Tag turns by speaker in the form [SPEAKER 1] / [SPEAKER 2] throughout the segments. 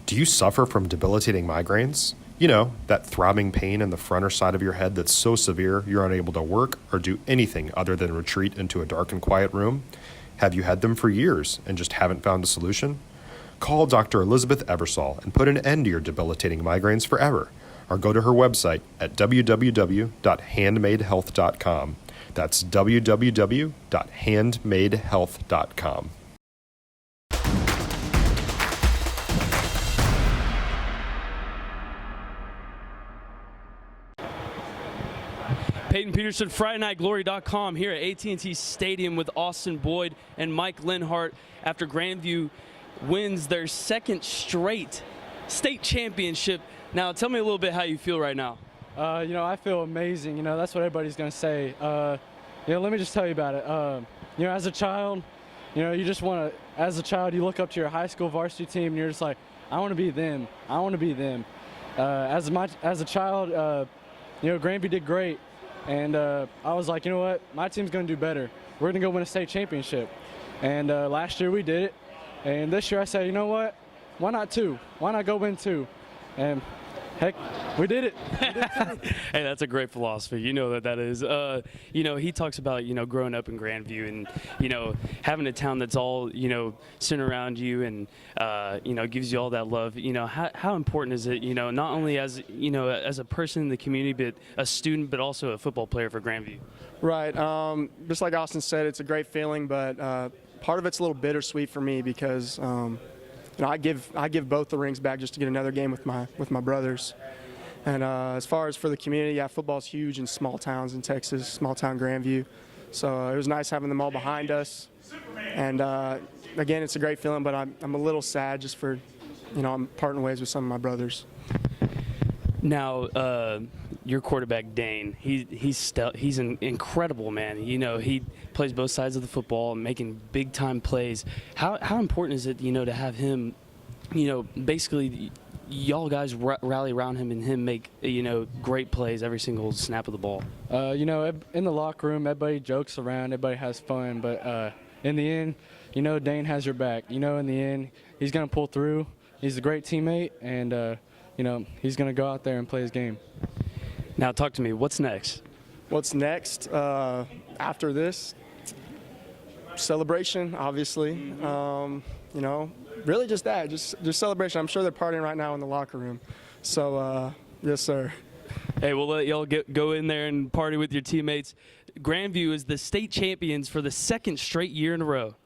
[SPEAKER 1] Do you suffer from debilitating migraines? You know, that throbbing pain in the front or side of your head that's so severe you're unable to work or do anything other than retreat into a dark and quiet room? Have you had them for years and just haven't found a solution? Call Dr. Elizabeth Eversole and put an end to your debilitating migraines forever, or go to her website at www.handmadehealth.com. That's www.handmadehealth.com.
[SPEAKER 2] Peyton Peterson, FridayNightGlory.com here at AT&T Stadium with Austin Boyd and Mike Lehnhardt after Grandview wins their second straight state championship. Now, tell me a little bit how you feel right now.
[SPEAKER 3] I feel amazing. That's what everybody's going to say. Let me just tell you about it. As a child, you just want to, as a child, you look up to your high school varsity team and you're just like, I want to be them. I want to be them. As a child, Grandview did great. And I was like, you know what? My team's going to do better. We're going to go win a state championship. And last year we did it. And this year I said, you know what? Why not two? Why not go win two? And heck, we did it.
[SPEAKER 2] Hey, that's a great philosophy. You know that is. He talks about, growing up in Grandview and, having a town that's all, centered around you and, gives you all that love. How important is it, not only as, as a person in the community, but a student, but also a football player for Grandview?
[SPEAKER 4] Right. Just like Austin said, it's a great feeling, but part of it's a little bittersweet for me because I give both the rings back just to get another game with my brothers. And as far as for the community, yeah, football's huge in small towns in Texas, small town Grandview. So it was nice having them all behind us. And again, it's a great feeling, but I'm a little sad just for, I'm parting ways with some of my brothers.
[SPEAKER 2] Now, your quarterback Dane, he's an incredible man. He plays both sides of the football, making big time plays. How important is it, to have him, basically y'all guys rally around him and him make great plays every single snap of the ball?
[SPEAKER 3] In the locker room, everybody jokes around, everybody has fun, but in the end, Dane has your back. In the end, he's gonna pull through. He's a great teammate, and he's going to go out there and play his game.
[SPEAKER 2] Now, talk to me. What's next?
[SPEAKER 4] What's next after this? Celebration, obviously. Really just that, just celebration. I'm sure they're partying right now in the locker room. So, yes, sir.
[SPEAKER 2] Hey, we'll let y'all go in there and party with your teammates. Grandview is the state champions for the second straight year in a row.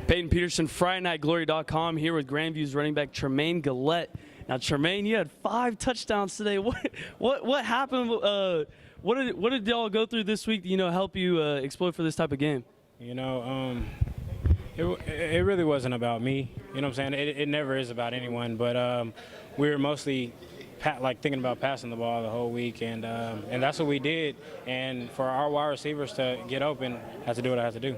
[SPEAKER 2] Peyton Peterson, FridayNightGlory.com here with Grandview's running back Tremaine Galette. Now, Tremaine, you had 5 touchdowns today. What happened? What did y'all go through this week to help you explode for this type of game?
[SPEAKER 5] It really wasn't about me. You know what I'm saying? It never is about anyone. But we were mostly thinking about passing the ball the whole week, and that's what we did. And for our wide receivers to get open, I had to do what I had to do.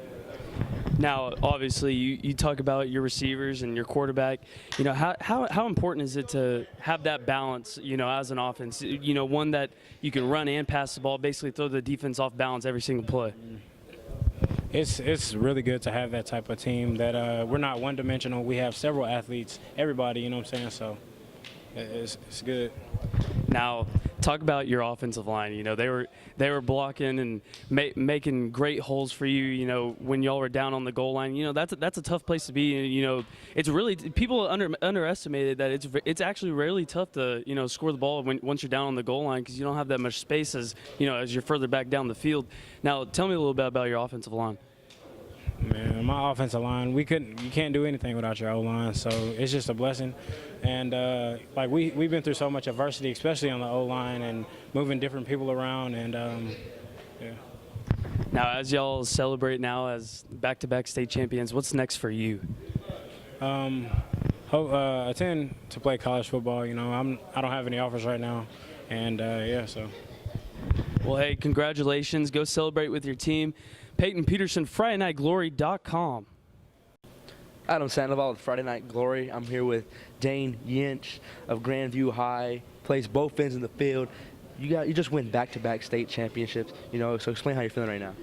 [SPEAKER 2] Now, obviously, you talk about your receivers and your quarterback. How important is it to have that balance, as an offense, one that you can run and pass the ball, basically throw the defense off balance every single play?
[SPEAKER 5] It's really good to have that type of team that we're not one-dimensional. We have several athletes, everybody, you know what I'm saying? So it's good.
[SPEAKER 2] Now, talk about your offensive line. They were blocking and making great holes for you. When y'all were down on the goal line. That's a tough place to be. It's really people underestimated that it's actually really tough to score the ball once you're down on the goal line because you don't have that much space as you're further back down the field. Now, tell me a little bit about your offensive line.
[SPEAKER 5] Man, my offensive line, you can't do anything without your O-line, so it's just a blessing. And we've been through so much adversity, especially on the O-line and moving different people around, and yeah.
[SPEAKER 2] Now, as y'all celebrate now as back-to-back state champions, what's next for you?
[SPEAKER 5] Attend to play college football. I don't have any offers right now, and so.
[SPEAKER 2] Well, hey, congratulations. Go celebrate with your team. Peyton Peterson, FridayNightGlory.com.
[SPEAKER 6] Adam Sandoval with Friday Night Glory. I'm here with Dane Jentsch of Grandview High. Plays both ends in the field. You just win back-to-back state championships. So explain how you're feeling right now.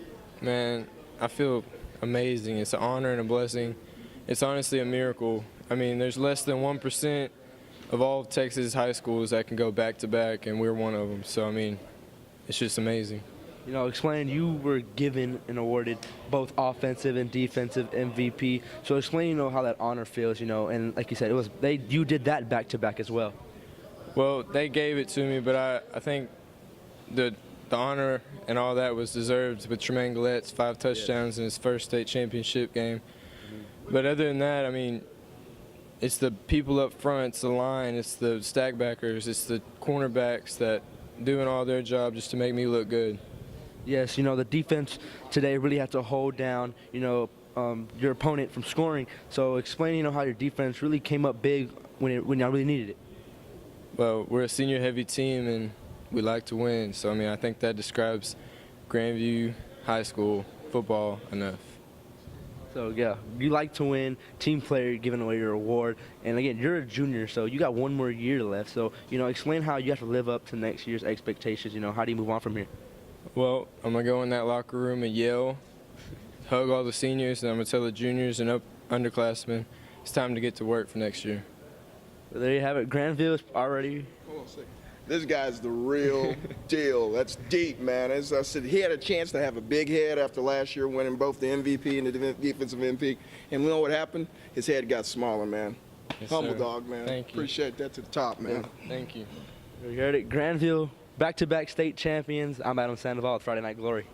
[SPEAKER 7] Man, I feel amazing. It's an honor and a blessing. It's honestly a miracle. I mean, there's less than 1% of all Texas high schools that can go back-to-back, and we're one of them. So, I mean, it's just amazing.
[SPEAKER 6] You know, explain, you were given and awarded both offensive and defensive MVP. So explain, you know, how that honor feels, you know, and like you said, you did that back-to-back as well.
[SPEAKER 7] Well, they gave it to me, but I think the honor and all that was deserved with Tremaine Galette's 5 touchdowns in his first state championship game. But other than that, I mean, it's the people up front, it's the line, it's the stack backers, it's the cornerbacks that doing all their job just to make me look good.
[SPEAKER 6] Yes, you know, the defense today really had to hold down, you know, your opponent from scoring. So explain, you know, how your defense really came up big when y'all really needed it.
[SPEAKER 7] Well, we're a senior-heavy team, and we like to win. So, I mean, I think that describes Grandview High School football enough.
[SPEAKER 6] So, yeah, you like to win, team player, giving away your award. And, again, you're a junior, so you got 1 more year left. So, you know, explain how you have to live up to next year's expectations. You know, how do you move on from here?
[SPEAKER 7] Well, I'm going to go in that locker room and yell, hug all the seniors, and I'm going to tell the juniors and underclassmen it's time to get to work for next year.
[SPEAKER 6] So there you have it. Grandview is already.
[SPEAKER 8] Hold on a second. This guy's the real deal. That's deep, man. As I said, he had a chance to have a big head after last year winning both the MVP and the defensive MVP. And you know what happened? His head got smaller, man.
[SPEAKER 7] Yes,
[SPEAKER 8] Humble
[SPEAKER 7] sir.
[SPEAKER 8] dog, man.
[SPEAKER 7] Thank you.
[SPEAKER 8] Appreciate that to the top, man.
[SPEAKER 7] Thank you.
[SPEAKER 6] You heard it. Grandview, back-to-back state champions. I'm Adam Sandoval with Friday Night Glory.